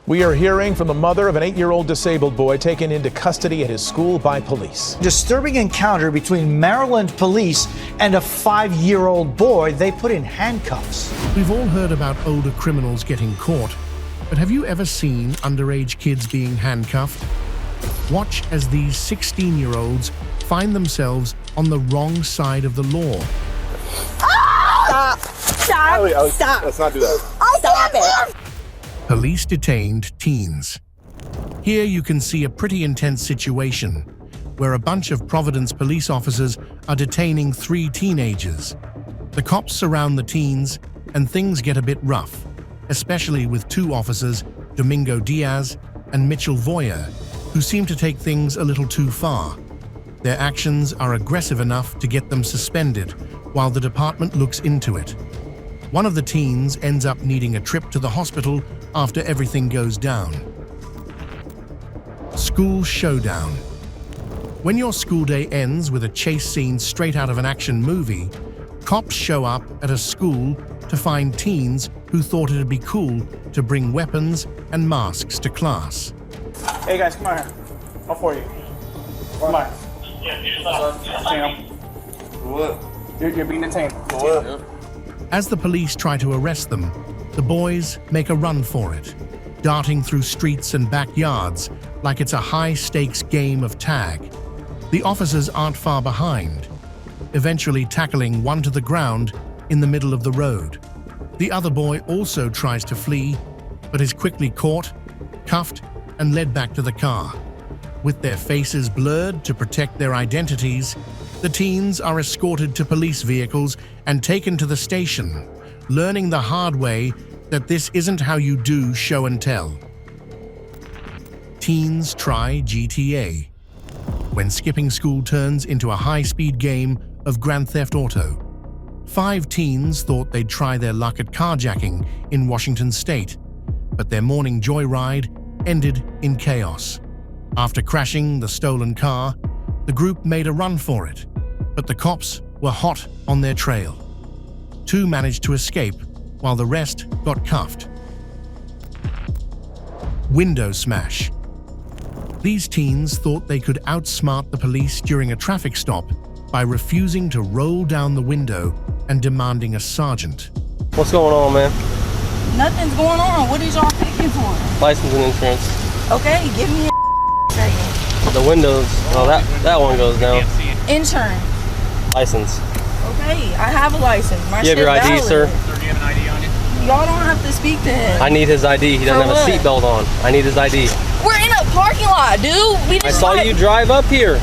We are hearing from the mother of an 8-year-old disabled boy taken into custody at his school by police. Disturbing encounter between Maryland police and a 5-year-old boy they put in handcuffs. We've all heard about older criminals getting caught, but have you ever seen underage kids being handcuffed? Watch as these 16-year-olds find themselves on the wrong side of the law. Stop! Stop! Stop! Let's not do that. Stop it! Police detained teens. Here you can see a pretty intense situation where a bunch of Providence police officers are detaining 3 teenagers. The cops surround the teens and things get a bit rough, especially with 2 officers, Domingo Diaz and Mitchell Voyer, who seem to take things a little too far. Their actions are aggressive enough to get them suspended while the department looks into it. One of the teens ends up needing a trip to the hospital after everything goes down. School showdown. When your school day ends with a chase scene straight out of an action movie, cops show up at a school to find teens who thought it'd be cool to bring weapons and masks to class. Hey guys, come on here. I'll for you. Come on. What? You're being detained. What? As the police try to arrest them, the boys make a run for it, darting through streets and backyards like it's a high-stakes game of tag. The officers aren't far behind, eventually tackling one to the ground in the middle of the road. The other boy also tries to flee, but is quickly caught, cuffed, and led back to the car. With their faces blurred to protect their identities, the teens are escorted to police vehicles and taken to the station, learning the hard way that this isn't how you do show and tell. Teens try GTA. When skipping school turns into a high-speed game of Grand Theft Auto. 5 teens thought they'd try their luck at carjacking in Washington state, but their morning joyride ended in chaos. After crashing the stolen car, the group made a run for it, but the cops were hot on their trail. 2 managed to escape, while the rest got cuffed. Window smash. These teens thought they could outsmart the police during a traffic stop by refusing to roll down the window and demanding a sergeant. What's going on, man? Nothing's going on. What is y'all picking for? License and insurance. Okay, give me a second. The windows, well, that one goes down. Insurance. License. Okay, I have a license. My You have your ID, valid. sir? Do you have an ID on you? Y'all don't have to speak to him. I need his ID. He doesn't For have a what? seatbelt on. I need his ID. We're in a parking lot, dude. We just I saw you drive up here.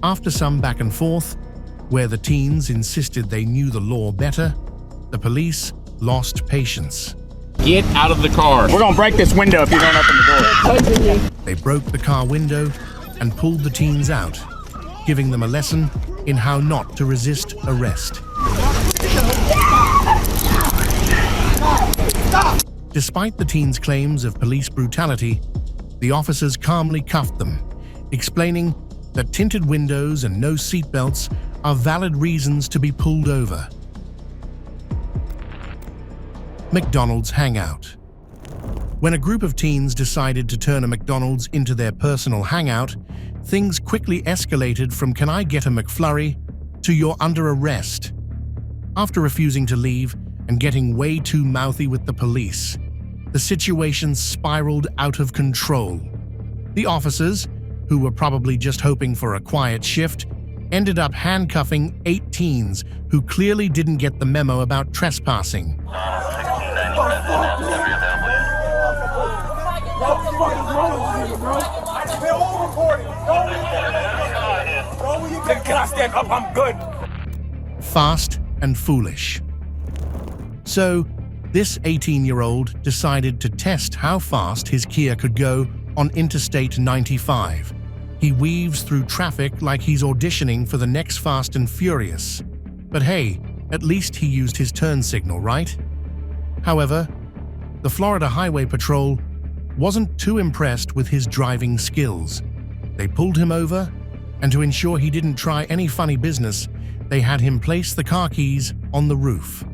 After some back and forth, where the teens insisted they knew the law better, the police lost patience. Get out of the car. We're gonna break this window if you don't open the door. They broke the car window and pulled the teens out, giving them a lesson in how not to resist arrest. Despite the teens' claims of police brutality, the officers calmly cuffed them, explaining that tinted windows and no seatbelts are valid reasons to be pulled over. McDonald's hangout. When a group of teens decided to turn a McDonald's into their personal hangout, things quickly escalated from "Can I get a McFlurry?" to "You're under arrest." After refusing to leave and getting way too mouthy with the police, the situation spiraled out of control. The officers, who were probably just hoping for a quiet shift, ended up handcuffing 8 teens who clearly didn't get the memo about trespassing. Can I stand up? I'm good. Fast and foolish. So, this 18-year-old decided to test how fast his Kia could go on Interstate 95. He weaves through traffic like he's auditioning for the next Fast and Furious. But hey, at least he used his turn signal, right? However, the Florida Highway Patrol wasn't too impressed with his driving skills. They pulled him over, and to ensure he didn't try any funny business, they had him place the car keys on the roof.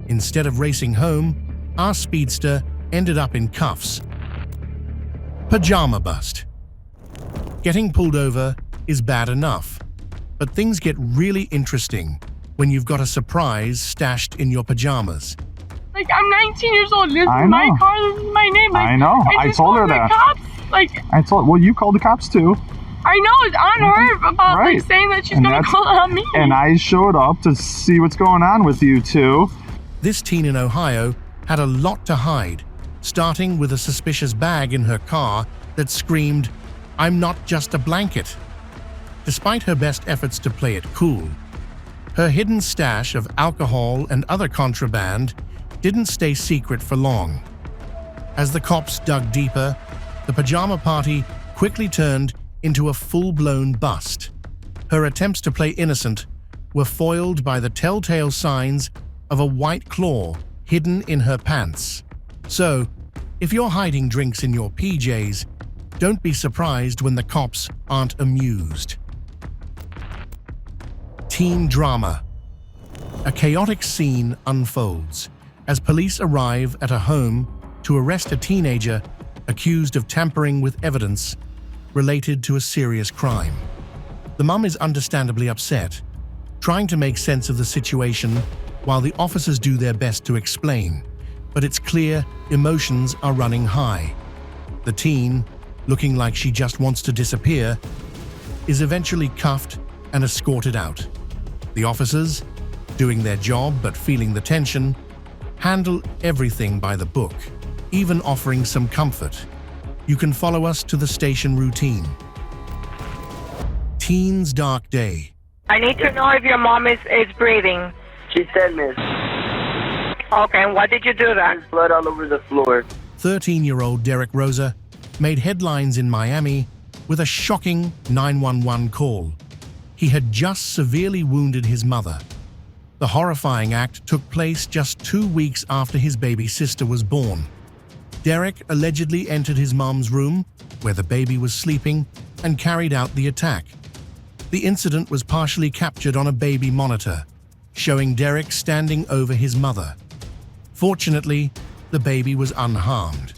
Instead of racing home, our speedster ended up in cuffs. Pajama bust. Getting pulled over is bad enough, but things get really interesting when you've got a surprise stashed in your pajamas. Like, I'm 19 years old. This is I my know. car. This is my name. Like, I know. I just told her called the that. Cops. Like, Well, you called the cops too. I know it's on her about Right. like saying that she's And gonna that's- call on me. And I showed up to see what's going on with you two. This teen in Ohio had a lot to hide, starting with a suspicious bag in her car that screamed, "I'm not just a blanket." Despite her best efforts to play it cool, her hidden stash of alcohol and other contraband didn't stay secret for long. As the cops dug deeper, the pajama party quickly turned into a full-blown bust. Her attempts to play innocent were foiled by the telltale signs of a white claw hidden in her pants. So, if you're hiding drinks in your PJs, don't be surprised when the cops aren't amused. Teen drama. A chaotic scene unfolds as police arrive at a home to arrest a teenager accused of tampering with evidence related to a serious crime. The mum is understandably upset, trying to make sense of the situation while the officers do their best to explain, but it's clear emotions are running high. The teen, looking like she just wants to disappear, is eventually cuffed and escorted out. The officers, doing their job but feeling the tension, handle everything by the book, even offering some comfort. You can follow us to the station routine. Teen's dark day. I need to know if your mom is breathing. She's dead, miss. Okay, and what did you do then? Blood all over the floor. 13-year-old Derek Rosa made headlines in Miami with a shocking 911 call. He had just severely wounded his mother. The horrifying act took place just 2 weeks after his baby sister was born. Derek allegedly entered his mom's room, where the baby was sleeping, and carried out the attack. The incident was partially captured on a baby monitor, showing Derek standing over his mother. Fortunately, the baby was unharmed.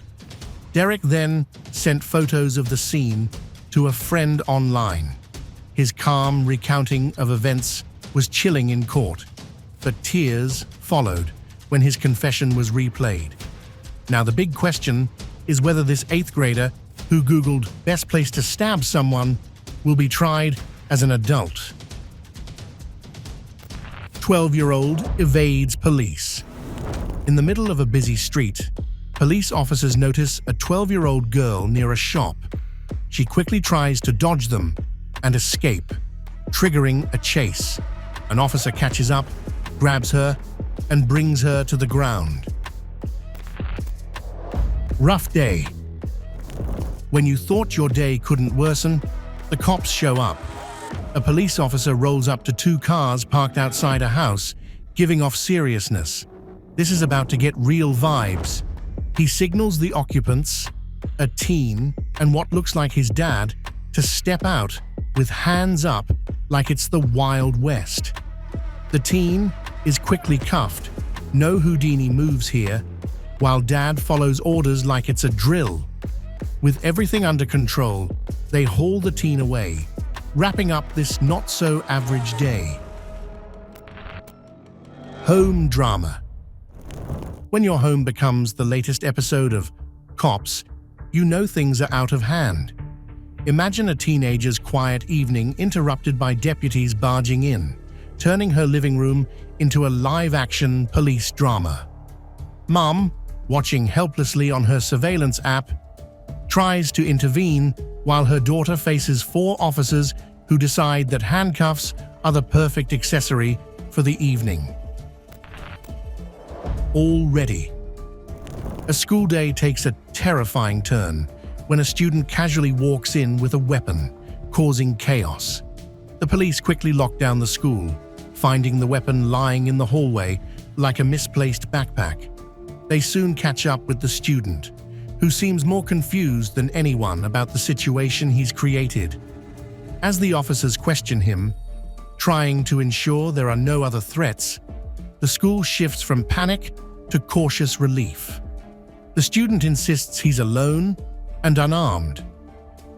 Derek then sent photos of the scene to a friend online. His calm recounting of events was chilling in court, but tears followed when his confession was replayed. Now, the big question is whether this 8th grader who Googled best place to stab someone will be tried as an adult. 12-year-old evades police. In the middle of a busy street, police officers notice a 12-year-old girl near a shop. She quickly tries to dodge them and escape, triggering a chase. An officer catches up, grabs her, and brings her to the ground. Rough day. When you thought your day couldn't worsen, the cops show up. A police officer rolls up to 2 cars parked outside a house, giving off seriousness. This is about to get real vibes. He signals the occupants, a teen, and what looks like his dad, to step out with hands up like it's the Wild West. The teen is quickly cuffed. No Houdini moves here, while dad follows orders like it's a drill. With everything under control, they haul the teen away, wrapping up this not-so-average day. Home drama. When your home becomes the latest episode of Cops, you know things are out of hand. Imagine a teenager's quiet evening interrupted by deputies barging in, turning her living room into a live-action police drama. Mom, watching helplessly on her surveillance app, tries to intervene while her daughter faces 4 officers who decide that handcuffs are the perfect accessory for the evening. Already. A school day takes a terrifying turn when a student casually walks in with a weapon, causing chaos. The police quickly lock down the school, finding the weapon lying in the hallway like a misplaced backpack. They soon catch up with the student, who seems more confused than anyone about the situation he's created. As the officers question him, trying to ensure there are no other threats, the school shifts from panic to cautious relief. The student insists he's alone and unarmed.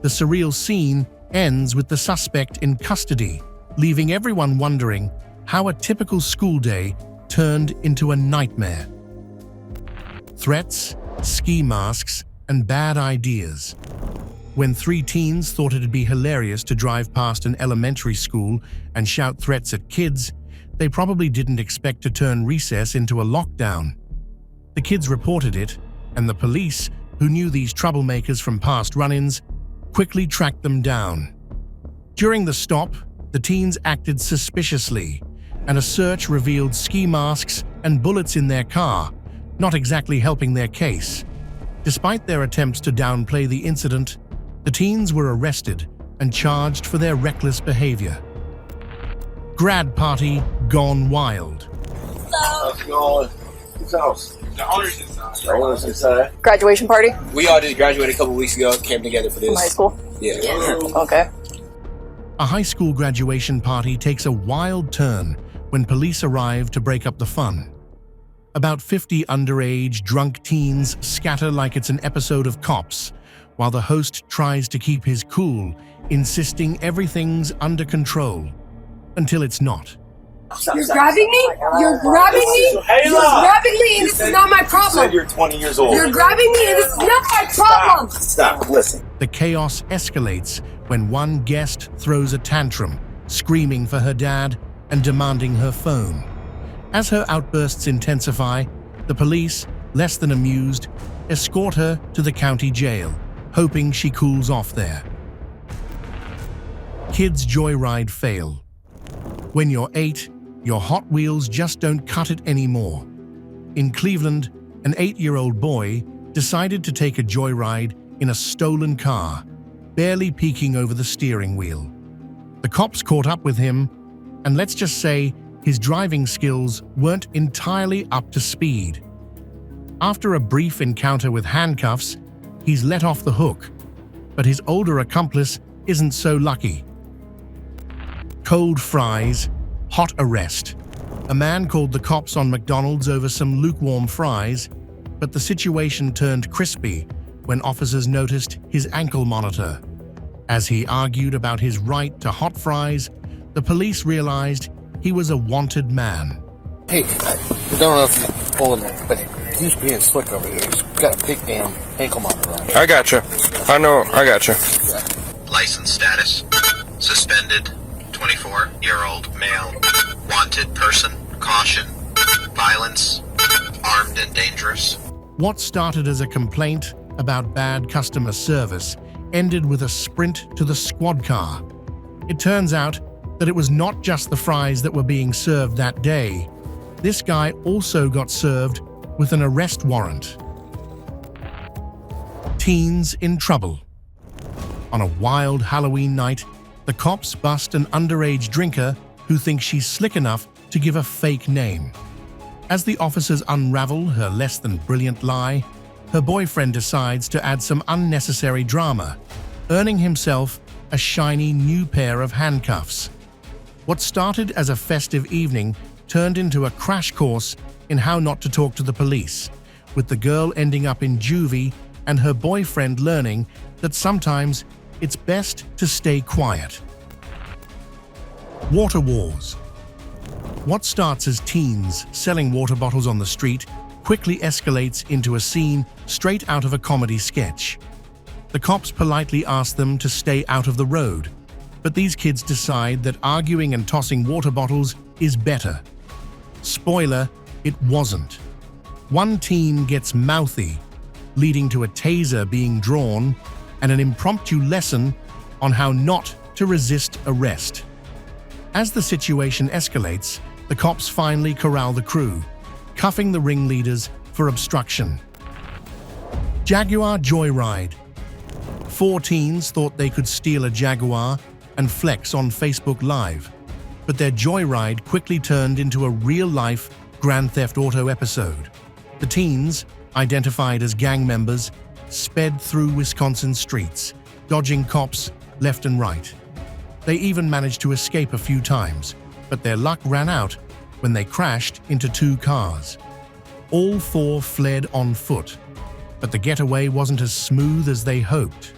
The surreal scene ends with the suspect in custody, leaving everyone wondering how a typical school day turned into a nightmare. Threats, ski masks, and bad ideas. When 3 teens thought it'd be hilarious to drive past an elementary school and shout threats at kids, they probably didn't expect to turn recess into a lockdown. The kids reported it, and the police, who knew these troublemakers from past run-ins, quickly tracked them down. During the stop, the teens acted suspiciously, and a search revealed ski masks and bullets in their car, not exactly helping their case. Despite their attempts to downplay the incident, the teens were arrested and charged for their reckless behavior. Grad party gone wild. How's it going? Whose house? The owner's inside. Graduation party? We all just graduated a couple weeks ago, came together for this. From high school? Yeah. Okay. A high school graduation party takes a wild turn when police arrive to break up the fun. About 50 underage, drunk teens scatter like it's an episode of Cops, while the host tries to keep his cool, insisting everything's under control, until it's not. You're grabbing me? You're grabbing me? You're grabbing me, and this is not my problem. You're 20 years old. You're grabbing me, and this is not my problem. Stop. Listen. The chaos escalates when one guest throws a tantrum, screaming for her dad and demanding her phone. As her outbursts intensify, the police, less than amused, escort her to the county jail, hoping she cools off there. Kids' joyride fail. When you're 8, your Hot Wheels just don't cut it anymore. In Cleveland, an 8-year-old boy decided to take a joyride in a stolen car, barely peeking over the steering wheel. The cops caught up with him, and let's just say his driving skills weren't entirely up to speed. After a brief encounter with handcuffs, he's let off the hook, but his older accomplice isn't so lucky. Cold fries, hot arrest. A man called the cops on McDonald's over some lukewarm fries, but the situation turned crispy when officers noticed his ankle monitor. As he argued about his right to hot fries, the police realized he was a wanted man. Hey, I don't know if you're pulling it, but he's being slick over here. He's got a big damn ankle monitor on. I gotcha. I gotcha. License status: suspended, 24-year-old male, wanted person, caution, violence, armed and dangerous. What started as a complaint about bad customer service ended with a sprint to the squad car. It turns out that it was not just the fries that were being served that day. This guy also got served with an arrest warrant. Teens in trouble. On a wild Halloween night, the cops bust an underage drinker who thinks she's slick enough to give a fake name. As the officers unravel her less than brilliant lie, her boyfriend decides to add some unnecessary drama, earning himself a shiny new pair of handcuffs. What started as a festive evening turned into a crash course in how not to talk to the police, with the girl ending up in juvie and her boyfriend learning that sometimes it's best to stay quiet. Water wars. What starts as teens selling water bottles on the street quickly escalates into a scene straight out of a comedy sketch. The cops politely ask them to stay out of the road, but these kids decide that arguing and tossing water bottles is better. Spoiler, it wasn't. One teen gets mouthy, leading to a taser being drawn and an impromptu lesson on how not to resist arrest. As the situation escalates, the cops finally corral the crew, cuffing the ringleaders for obstruction. Jaguar joyride. 4 teens thought they could steal a Jaguar and flex on Facebook Live, but their joyride quickly turned into a real-life Grand Theft Auto episode. The teens, identified as gang members, sped through Wisconsin streets, dodging cops left and right. They even managed to escape a few times, but their luck ran out when they crashed into 2 cars. All 4 fled on foot. But the getaway wasn't as smooth as they hoped.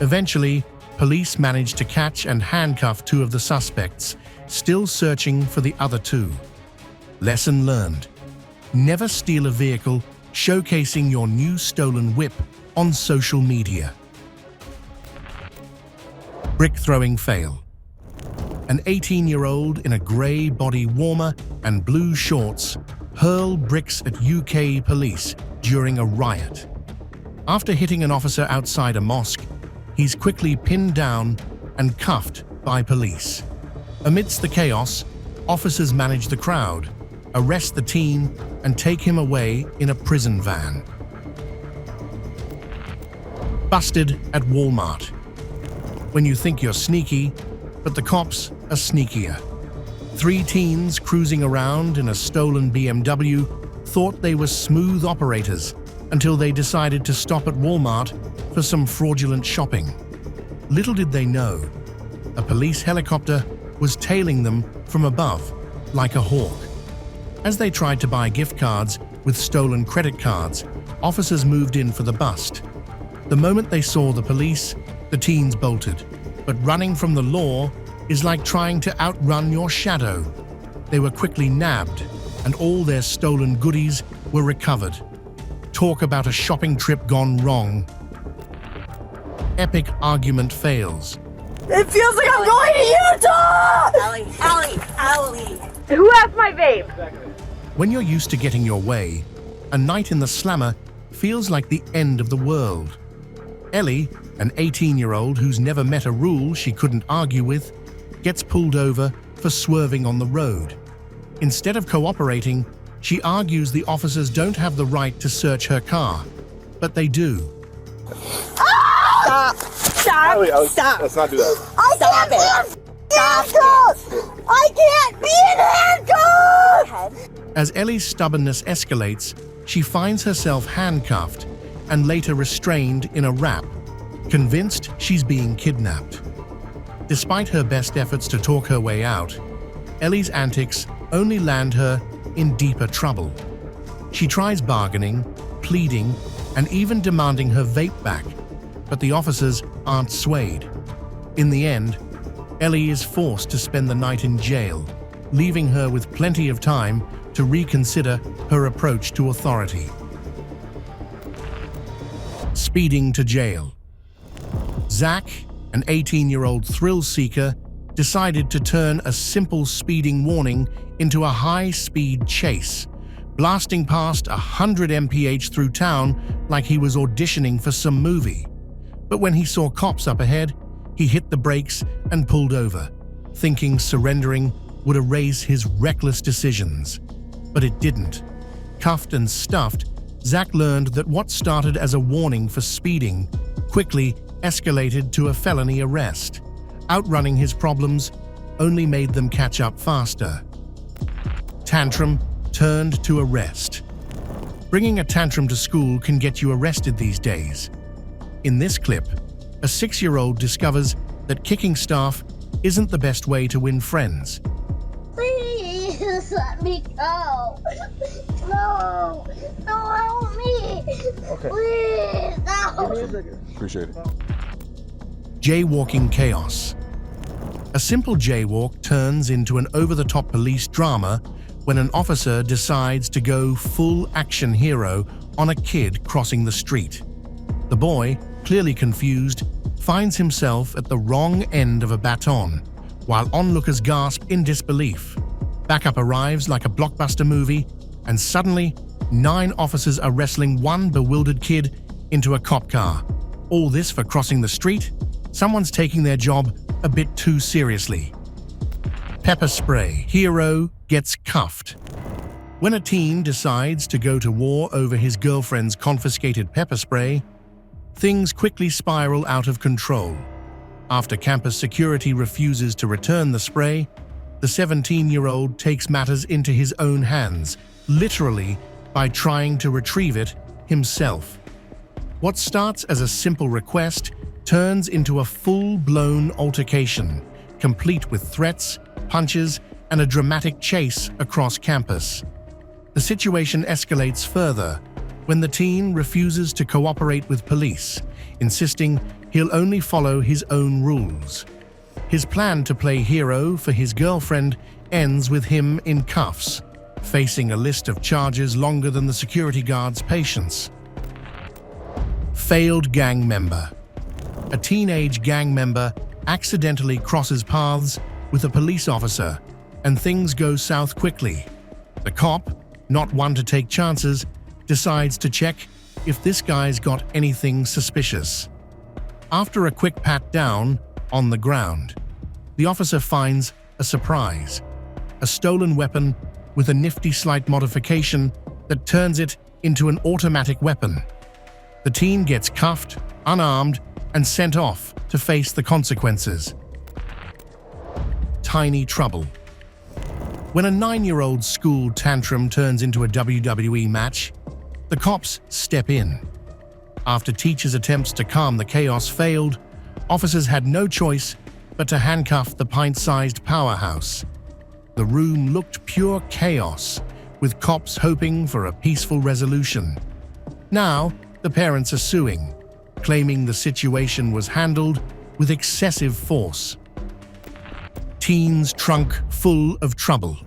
Eventually, police managed to catch and handcuff 2 of the suspects, still searching for the other 2. Lesson learned. Never steal a vehicle showcasing your new stolen whip on social media. Brick throwing fail. An 18-year-old in a grey body warmer and blue shorts hurled bricks at UK police during a riot. After hitting an officer outside a mosque, he's quickly pinned down and cuffed by police. Amidst the chaos, officers manage the crowd, arrest the teen, and take him away in a prison van. Busted at Walmart. When you think you're sneaky, but the cops are sneakier. 3 teens cruising around in a stolen BMW thought they were smooth operators until they decided to stop at Walmart for some fraudulent shopping. Little did they know, a police helicopter was tailing them from above like a hawk. As they tried to buy gift cards with stolen credit cards, officers moved in for the bust. The moment they saw the police, the teens bolted. But running from the law is like trying to outrun your shadow. They were quickly nabbed, and all their stolen goodies were recovered. Talk about a shopping trip gone wrong. Epic argument fails. It feels like I'm going to Utah! Allie. Who has my vape? When you're used to getting your way, a night in the slammer feels like the end of the world. Ellie, an 18-year-old who's never met a rule she couldn't argue with, gets pulled over for swerving on the road. Instead of cooperating, she argues the officers don't have the right to search her car, but they do. Stop! Let's not do that. Stop it! I can't be in handcuffs! As Ellie's stubbornness escalates, she finds herself handcuffed and later restrained in a wrap, convinced she's being kidnapped. Despite her best efforts to talk her way out, Ellie's antics only land her in deeper trouble. She tries bargaining, pleading, and even demanding her vape back, but the officers aren't swayed. In the end, Ellie is forced to spend the night in jail, leaving her with plenty of time to reconsider her approach to authority. Speeding to jail. Zach, an 18-year-old thrill-seeker, decided to turn a simple speeding warning into a high-speed chase, blasting past 100 mph through town like he was auditioning for some movie. But when he saw cops up ahead, he hit the brakes and pulled over, thinking surrendering would erase his reckless decisions. But it didn't. Cuffed and stuffed, Zach learned that what started as a warning for speeding quickly escalated to a felony arrest. Outrunning his problems only made them catch up faster. Tantrum turned to arrest. Bringing a tantrum to school can get you arrested these days. In this clip, a 6-year-old discovers that kicking staff isn't the best way to win friends. Please let me go. No, help me. Okay. Please, no. Appreciate it. Jaywalking chaos. A simple jaywalk turns into an over-the-top police drama when an officer decides to go full action hero on a kid crossing the street. The boy, clearly confused, finds himself at the wrong end of a baton, while onlookers gasp in disbelief. Backup arrives like a blockbuster movie, and suddenly, 9 officers are wrestling one bewildered kid into a cop car. All this for crossing the street? Someone's taking their job a bit too seriously. Pepper spray. Hero gets cuffed. When a teen decides to go to war over his girlfriend's confiscated pepper spray, things quickly spiral out of control. After campus security refuses to return the spray, the 17-year-old takes matters into his own hands, literally by trying to retrieve it himself. What starts as a simple request turns into a full-blown altercation, complete with threats, punches, and a dramatic chase across campus. The situation escalates further when the teen refuses to cooperate with police, insisting he'll only follow his own rules. His plan to play hero for his girlfriend ends with him in cuffs, facing a list of charges longer than the security guard's patience. Failed gang member. A teenage gang member accidentally crosses paths with a police officer, and things go south quickly. The cop, not one to take chances, decides to check if this guy's got anything suspicious. After a quick pat down on the ground, the officer finds a surprise: a stolen weapon with a nifty slight modification that turns it into an automatic weapon. The teen gets cuffed, unarmed, and sent off to face the consequences. Tiny trouble. When a 9-year-old's school tantrum turns into a WWE match, the cops step in. After teachers' attempts to calm the chaos failed, officers had no choice but to handcuff the pint-sized powerhouse. The room looked pure chaos, with cops hoping for a peaceful resolution. Now, the parents are suing, claiming the situation was handled with excessive force. Teen's trunk full of trouble.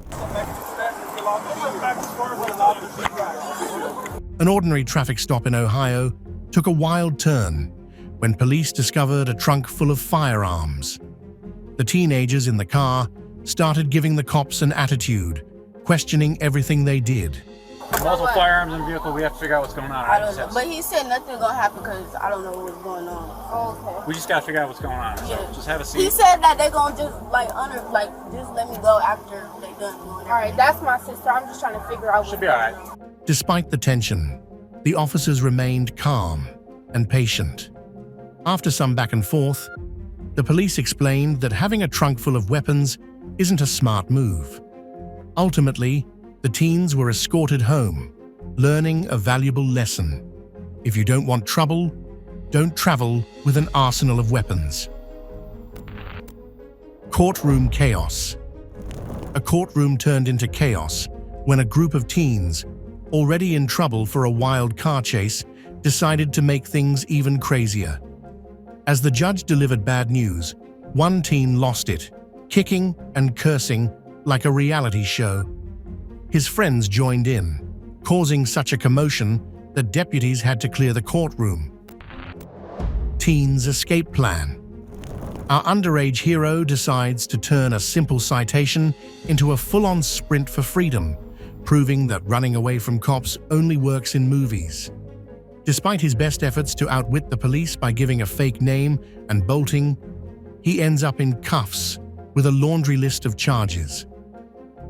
An ordinary traffic stop in Ohio took a wild turn when police discovered a trunk full of firearms. The teenagers in the car started giving the cops an attitude, questioning everything they did. Multiple firearms in the vehicle, we have to figure out what's going on. I don't know, but he said nothing's gonna happen because I don't know what's going on. Oh, okay. We just gotta figure out what's going on. So just have a seat. He said that they're gonna just just let me go after they done. All right, that's my sister. I'm just trying to figure out. Should be all right. Despite the tension, the officers remained calm and patient. After some back and forth, the police explained that having a trunk full of weapons isn't a smart move. Ultimately, the teens were escorted home, learning a valuable lesson. If you don't want trouble, don't travel with an arsenal of weapons. Courtroom chaos. A courtroom turned into chaos when a group of teens, already in trouble for a wild car chase, decided to make things even crazier. As the judge delivered bad news, one teen lost it, kicking and cursing like a reality show. His friends joined in, causing such a commotion that deputies had to clear the courtroom. Teen's escape plan. Our underage hero decides to turn a simple citation into a full-on sprint for freedom, proving that running away from cops only works in movies. Despite his best efforts to outwit the police by giving a fake name and bolting, he ends up in cuffs with a laundry list of charges.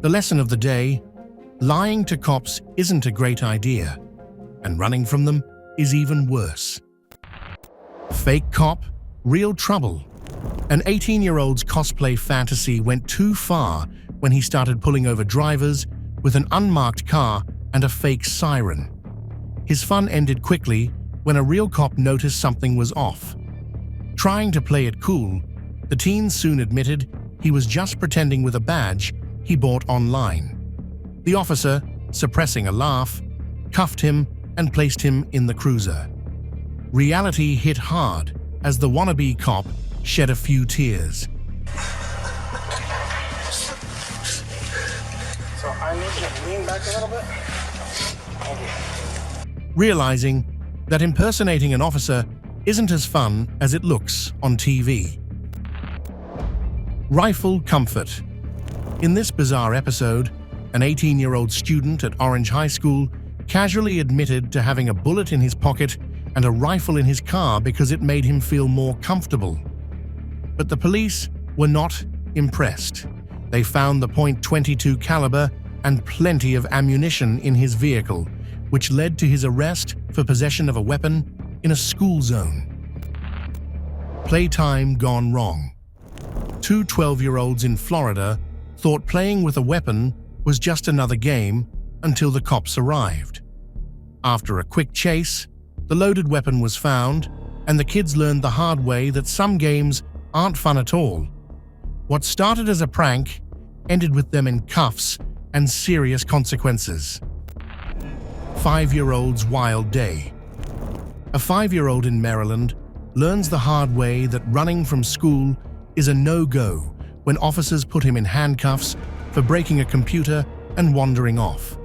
The lesson of the day: lying to cops isn't a great idea, and running from them is even worse. Fake cop, real trouble. An 18-year-old's cosplay fantasy went too far when he started pulling over drivers with an unmarked car and a fake siren. His fun ended quickly when a real cop noticed something was off. Trying to play it cool, the teen soon admitted he was just pretending with a badge he bought online. The officer, suppressing a laugh, cuffed him and placed him in the cruiser. Reality hit hard as the wannabe cop shed a few tears. So I need you to lean back a little bit. Realizing that impersonating an officer isn't as fun as it looks on TV. Rifle comfort. In this bizarre episode, an 18-year-old student at Orange High School casually admitted to having a bullet in his pocket and a rifle in his car because it made him feel more comfortable. But the police were not impressed. They found the .22 caliber and plenty of ammunition in his vehicle, which led to his arrest for possession of a weapon in a school zone. Playtime gone wrong. Two 12-year-olds in Florida thought playing with a weapon was just another game until the cops arrived. After a quick chase, the loaded weapon was found, and the kids learned the hard way that some games aren't fun at all. What started as a prank ended with them in cuffs and serious consequences. 5-year-old's wild day. A 5-year-old in Maryland learns the hard way that running from school is a no-go when officers put him in handcuffs for breaking a computer and wandering off.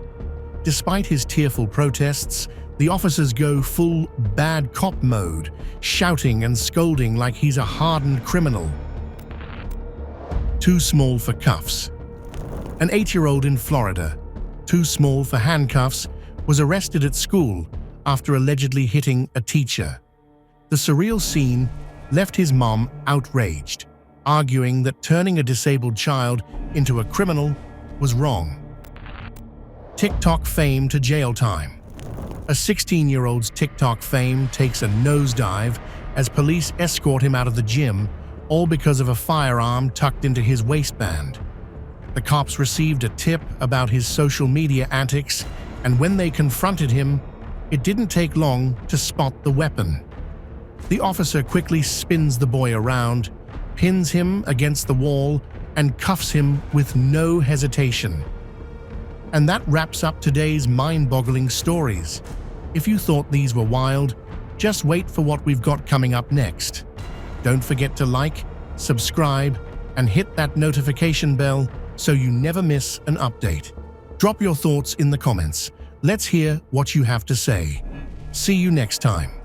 Despite his tearful protests, the officers go full bad cop mode, shouting and scolding like he's a hardened criminal. Too small for cuffs. An 8-year-old in Florida, too small for handcuffs, was arrested at school after allegedly hitting a teacher. The surreal scene left his mom outraged, arguing that turning a disabled child into a criminal was wrong. TikTok fame to jail time. A 16-year-old's TikTok fame takes a nosedive as police escort him out of the gym, all because of a firearm tucked into his waistband. The cops received a tip about his social media antics, and when they confronted him, it didn't take long to spot the weapon. The officer quickly spins the boy around, pins him against the wall, and cuffs him with no hesitation. And that wraps up today's mind-boggling stories. If you thought these were wild, just wait for what we've got coming up next. Don't forget to like, subscribe, and hit that notification bell so you never miss an update. Drop your thoughts in the comments. Let's hear what you have to say. See you next time.